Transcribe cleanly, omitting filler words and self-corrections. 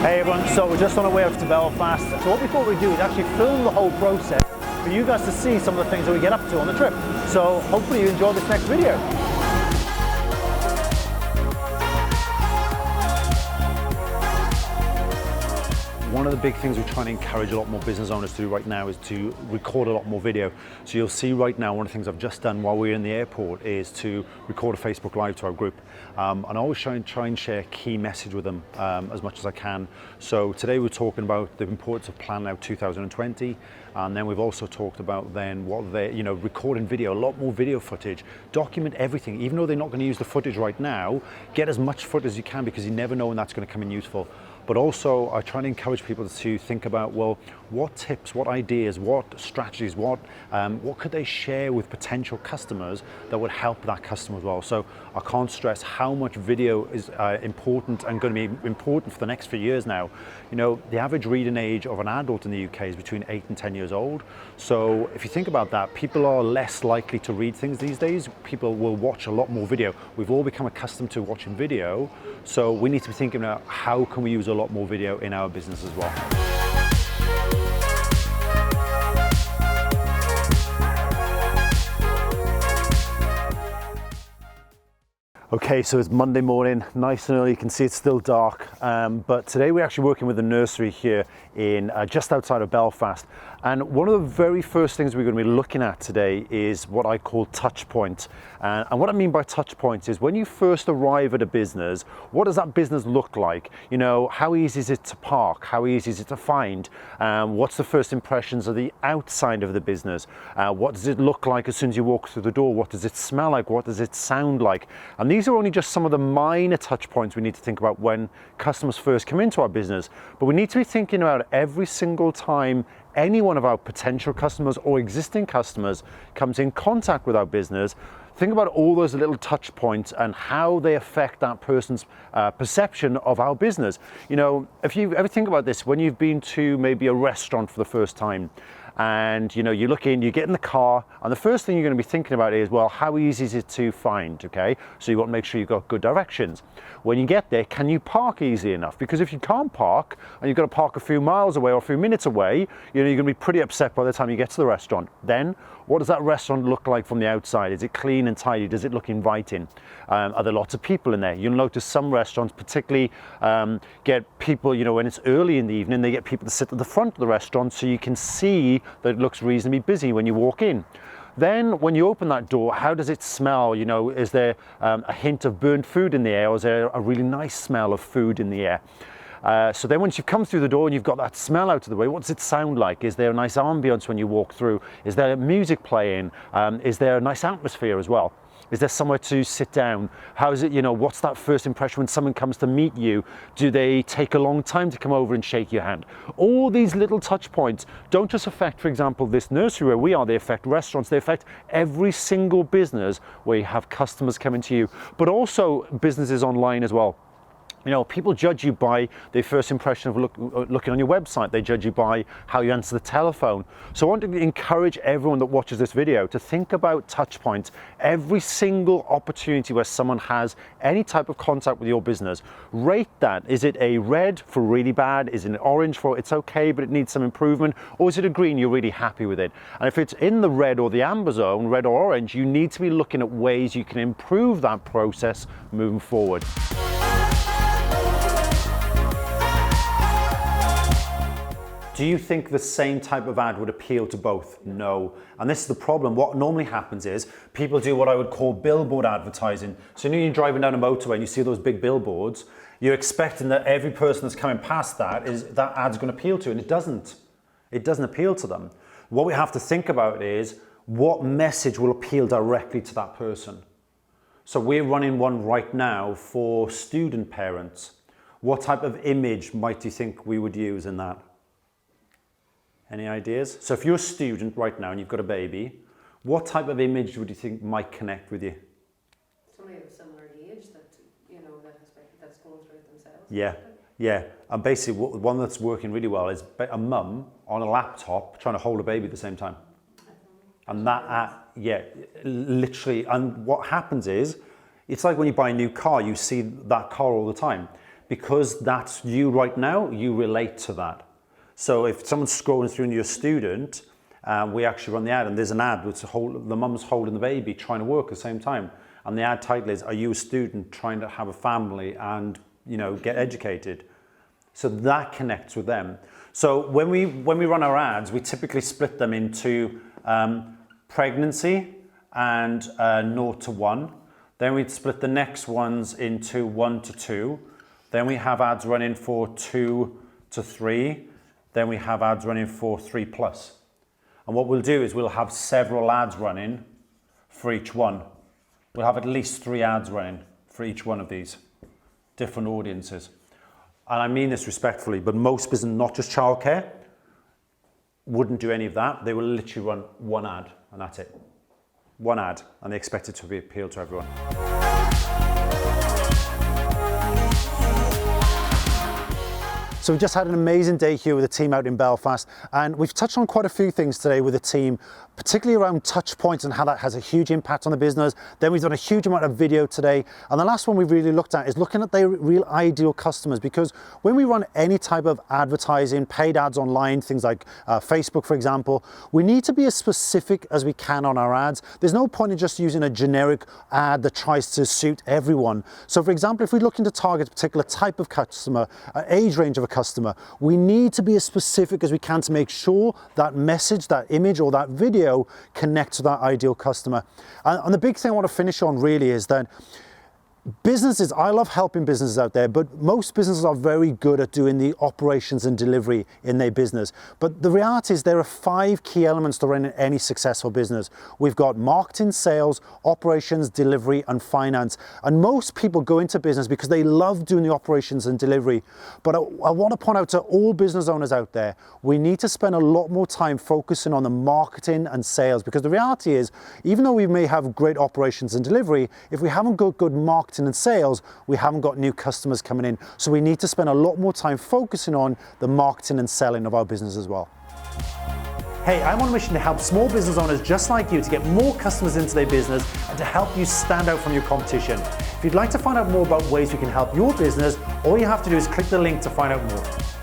Hey everyone, so we're just on our way up to Belfast. So what we thought we'd do is actually film the whole process for you guys to see some of the things that we get up to on the trip. So hopefully you enjoy this next video. One of the big things we're trying to encourage a lot more business owners to do right now is to record a lot more video. So you'll see right now, one of the things I've just done while we're in the airport is to record a Facebook Live to our group. And I always try and share a key message with them as much as I can. So today we're talking about the importance of planning out 2020. And then we've also talked about then what they, recording video, a lot more video footage, document everything. Even though they're not going to use the footage right now, get as much footage as you can because you never know when that's going to come in useful. But also I try to encourage people to think about, well, what tips, what ideas, what strategies, what could they share with potential customers that would help that customer as well. So I can't stress how much video is important and going to be important for the next few years now. The average reading age of an adult in the UK is between 8 and 10 years old. So if you think about that, people are less likely to read things these days. People will watch a lot more video. We've all become accustomed to watching video. So we need to be thinking about how can we use a lot more video in our business as well. Okay, so it's Monday morning, nice and early. You can see it's still dark, but today we're actually working with a nursery here in just outside of Belfast. And one of the very first things we're going to be looking at today is what I call touch points. And what I mean by touch points is when you first arrive at a business, what does that business look like? How easy is it to park? How easy is it to find? What's the first impressions of the outside of the business? What does it look like as soon as you walk through the door? What does it smell like? What does it sound like? And these are only just some of the minor touch points we need to think about when customers first come into our business. But we need to be thinking about every single time any one of our potential customers or existing customers comes in contact with our business, think about all those little touch points and how they affect that person's perception of our business. If you ever think about this, when you've been to maybe a restaurant for the first time, and you look in, you get in the car, and the first thing you're going to be thinking about is, well, how easy is it to find? Okay, so you want to make sure you've got good directions. When you get there, can you park easy enough? Because if you can't park and you've got to park a few miles away or a few minutes away, you're going to be pretty upset by the time you get to the restaurant. Then what does that restaurant look like from the outside? Is it clean and tidy? Does it look inviting? Are there lots of people in there? You'll notice some restaurants particularly get people, when it's early in the evening, they get people to sit at the front of the restaurant so you can see that it looks reasonably busy when you walk in. Then when you open that door, how does it smell? Is there a hint of burnt food in the air, or is there a really nice smell of food in the air? So then once you've come through the door and you've got that smell out of the way, what does it sound like? Is there a nice ambience when you walk through? Is there music playing? Is there a nice atmosphere as well? Is there somewhere to sit down? How is it, what's that first impression when someone comes to meet you? Do they take a long time to come over and shake your hand? All these little touch points don't just affect, for example, this nursery where we are, they affect restaurants, they affect every single business where you have customers coming to you, but also businesses online as well. People judge you by their first impression of looking on your website. They judge you by how you answer the telephone. So I want to encourage everyone that watches this video to think about touch points. Every single opportunity where someone has any type of contact with your business, rate that. Is it a red for really bad? Is it an orange for it's okay but it needs some improvement? Or is it a green, you're really happy with it? And if it's in the red or the amber zone, red or orange, you need to be looking at ways you can improve that process moving forward. Do you think the same type of ad would appeal to both? No. And this is the problem. What normally happens is people do what I would call billboard advertising. So you're driving down a motorway and you see those big billboards, you're expecting that every person that's coming past that ad's going to appeal to, and it doesn't. It doesn't appeal to them. What we have to think about is what message will appeal directly to that person. So we're running one right now for student parents. What type of image might you think we would use in that? Any ideas? So if you're a student right now and you've got a baby, what type of image would you think might connect with you? Somebody of a similar age that's going through it themselves. Yeah. And basically one that's working really well is a mum on a laptop trying to hold a baby at the same time. And literally. And what happens is, it's like when you buy a new car, you see that car all the time. because that's you right now, you relate to that. So if someone's scrolling through and you're a student, we actually run the ad, and there's an ad with the mum's holding the baby, trying to work at the same time. And the ad title is, are you a student trying to have a family and, you know, get educated? So that connects with them. So when we run our ads, we typically split them into pregnancy and 0 to 1. Then we'd split the next ones into 1 to 2. Then we have ads running for 2 to 3. Then we have ads running for 3 plus. And what we'll do is we'll have several ads running for each one. We'll have at least 3 ads running for each one of these different audiences. And I mean this respectfully, but most business, not just childcare, wouldn't do any of that. They will literally run one ad and that's it. One ad, and they expect it to be appeal to everyone. So we just had an amazing day here with the team out in Belfast, and we've touched on quite a few things today with the team, particularly around touch points and how that has a huge impact on the business. Then we've done a huge amount of video today, and the last one we've really looked at is looking at their real ideal customers, because when we run any type of advertising, paid ads online, things like Facebook for example, we need to be as specific as we can on our ads. There's no point in just using a generic ad that tries to suit everyone. So for example, if we're looking to target a particular type of customer, age range of a customer, we need to be as specific as we can to make sure that message, that image or that video connects to that ideal customer. And the big thing I want to finish on really is that businesses, I love helping businesses out there, but most businesses are very good at doing the operations and delivery in their business. But the reality is there are 5 key elements to running any successful business. We've got marketing, sales, operations, delivery, and finance. And most people go into business because they love doing the operations and delivery. But I want to point out to all business owners out there, we need to spend a lot more time focusing on the marketing and sales, because the reality is, even though we may have great operations and delivery, if we haven't got good marketing and sales, we haven't got new customers coming in. So we need to spend a lot more time focusing on the marketing and selling of our business as well. Hey, I'm on a mission to help small business owners just like you to get more customers into their business and to help you stand out from your competition. If you'd like to find out more about ways we can help your business, all you have to do is click the link to find out more.